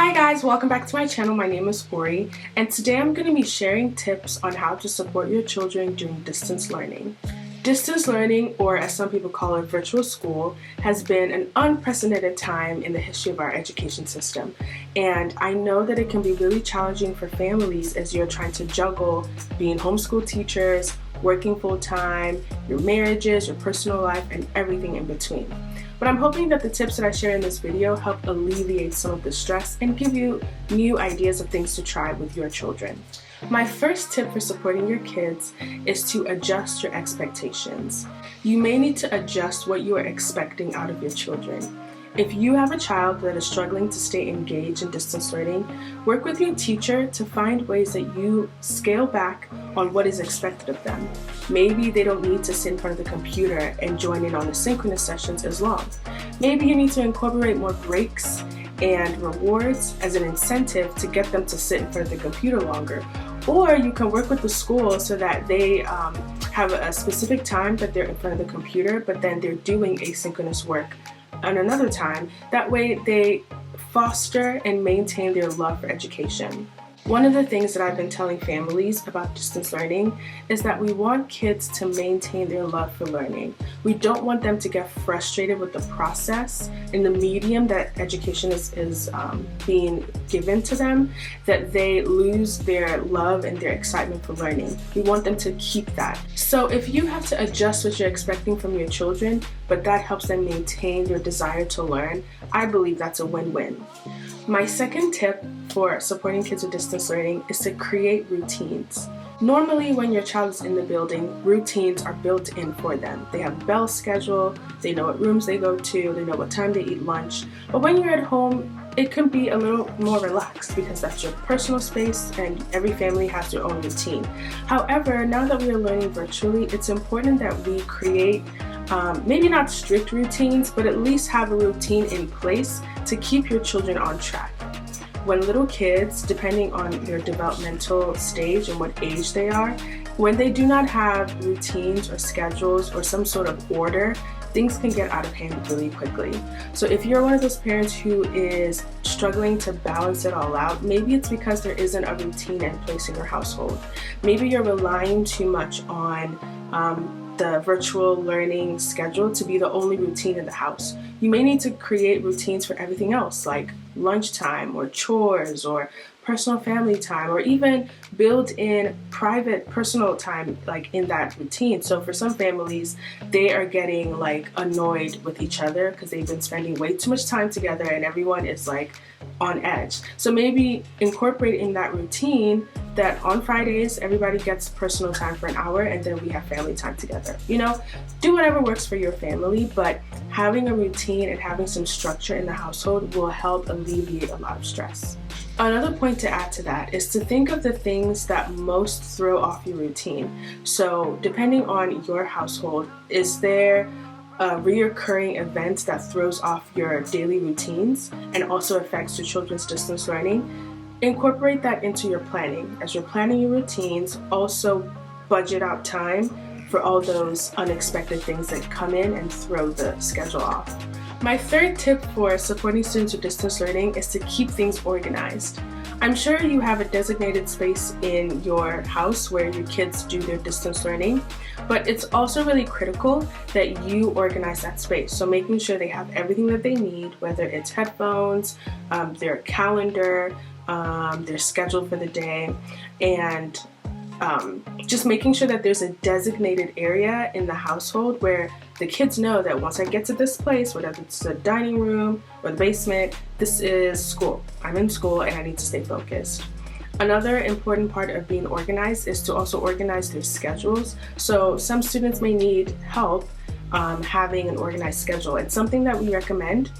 Hi guys, welcome back to my channel. My name is Ori, and today I'm going to be sharing tips on how to support your children during distance learning. Distance learning, or as some people call it, virtual school, has been an unprecedented time in the history of our education system. And I know that it can be really challenging for families as you're trying to juggle being homeschool teachers, working full-time, your marriages, your personal life, and everything in between. But I'm hoping that the tips that I share in this video help alleviate some of the stress and give you new ideas of things to try with your children. My first tip for supporting your kids is to adjust your expectations. You may need to adjust what you are expecting out of your children. If you have a child that is struggling to stay engaged in distance learning, work with your teacher to find ways that you scale back on what is expected of them. Maybe they don't need to sit in front of the computer and join in on the synchronous sessions as long. Maybe you need to incorporate more breaks and rewards as an incentive to get them to sit in front of the computer longer. Or you can work with the school so that they have a specific time that they're in front of the computer, but then they're doing asynchronous work on another time. That way they foster and maintain their love for education. One of the things that I've been telling families about distance learning is that we want kids to maintain their love for learning. We don't want them to get frustrated with the process and the medium that education is being given to them, that they lose their love and their excitement for learning. We want them to keep that. So if you have to adjust what you're expecting from your children, but that helps them maintain their desire to learn, I believe that's a win-win. My second tip for supporting kids with distance learning is to create routines. Normally, when your child is in the building, routines are built in for them. They have a bell schedule, they know what rooms they go to, they know what time they eat lunch. But when you're at home, it can be a little more relaxed because that's your personal space and every family has their own routine. However, now that we are learning virtually, it's important that we create maybe not strict routines, but at least have a routine in place to keep your children on track. When little kids, depending on their developmental stage and what age they are, when they do not have routines or schedules or some sort of order, things can get out of hand really quickly. So if you're one of those parents who is struggling to balance it all out, maybe it's because there isn't a routine in place in your household. Maybe you're relying too much on the virtual learning schedule to be the only routine in the house. You may need to create routines for everything else, like lunchtime or chores or personal family time, or even build in private personal time like in that routine. So for some families, they are getting like annoyed with each other because they've been spending way too much time together and everyone is like on edge. So maybe incorporate in that routine that on Fridays everybody gets personal time for an hour and then we have family time together. You know, do whatever works for your family, but having a routine and having some structure in the household will help alleviate a lot of stress. Another point to add to that is to think of the things that most throw off your routine. So depending on your household, is there a reoccurring event that throws off your daily routines and also affects your children's distance learning? Incorporate that into your planning. As you're planning your routines, also budget out time for all those unexpected things that come in and throw the schedule off. My third tip for supporting students with distance learning is to keep things organized. I'm sure you have a designated space in your house where your kids do their distance learning, but it's also really critical that you organize that space. So making sure they have everything that they need, whether it's headphones, their calendar, their schedule for the day, and just making sure that there's a designated area in the household where the kids know that once I get to this place, whether it's the dining room or the basement, this is school. I'm in school and I need to stay focused. Another important part of being organized is to also organize their schedules. So some students may need help having an organized schedule, and something that we recommend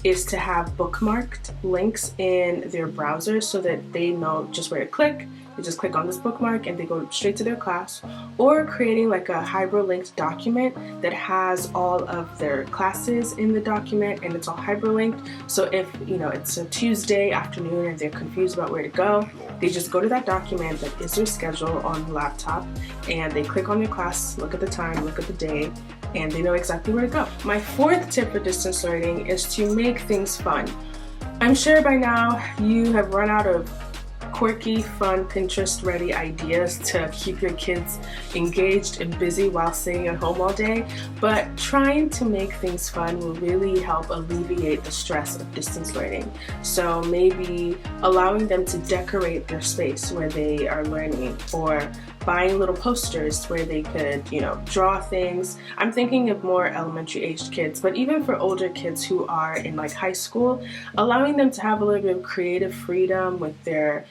is to have bookmarked links in their browser so that they know just where to click. They just click on this bookmark and they go straight to their class, or creating like a hyperlinked document that has all of their classes in the document and it's all hyperlinked. So if it's a Tuesday afternoon and they're confused about where to go, they just go to that document that is their schedule on the laptop and they click on their class, look at the time, look at the day, and they know exactly where to go. My fourth tip for distance learning is to make things fun. I'm sure by now you have run out of quirky, fun, Pinterest-ready ideas to keep your kids engaged and busy while staying at home all day, but trying to make things fun will really help alleviate the stress of distance learning. So maybe allowing them to decorate their space where they are learning, or buying little posters where they could, draw things. I'm thinking of more elementary aged kids, but even for older kids who are in like high school, allowing them to have a little bit of creative freedom with their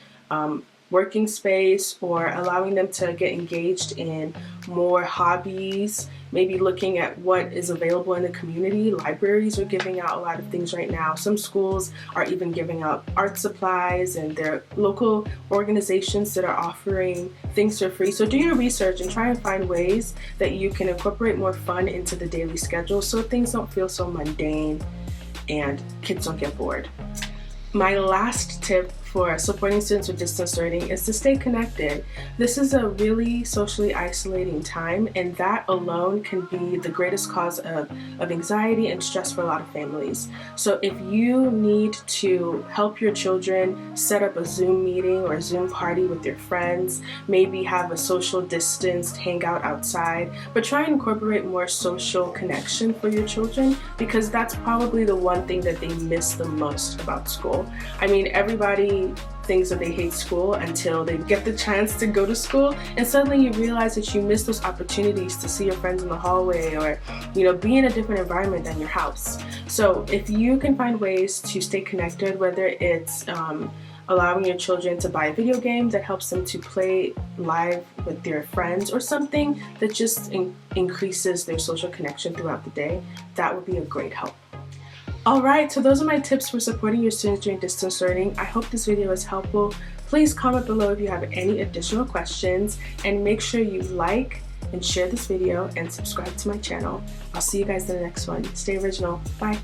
working space, or allowing them to get engaged in more hobbies, maybe looking at what is available in the community. Libraries are giving out a lot of things right now. Some schools are even giving out art supplies, and there are local organizations that are offering things for free. So do your research and try and find ways that you can incorporate more fun into the daily schedule so things don't feel so mundane and kids don't get bored. My last tip for supporting students with distance learning is to stay connected. This is a really socially isolating time, and that alone can be the greatest cause of anxiety and stress for a lot of families. So if you need to help your children set up a Zoom meeting or a Zoom party with your friends, maybe have a social distanced hangout outside, but try and incorporate more social connection for your children, because that's probably the one thing that they miss the most about school. I mean, everybody thinks that they hate school until they get the chance to go to school, and suddenly you realize that you miss those opportunities to see your friends in the hallway, or be in a different environment than your house. So if you can find ways to stay connected, whether it's allowing your children to buy a video game that helps them to play live with their friends, or something that just increases their social connection throughout the day, that would be a great help. Alright, so those are my tips for supporting your students during distance learning. I hope this video is helpful. Please comment below if you have any additional questions, and make sure you like and share this video and subscribe to my channel. I'll see you guys in the next one. Stay original. Bye.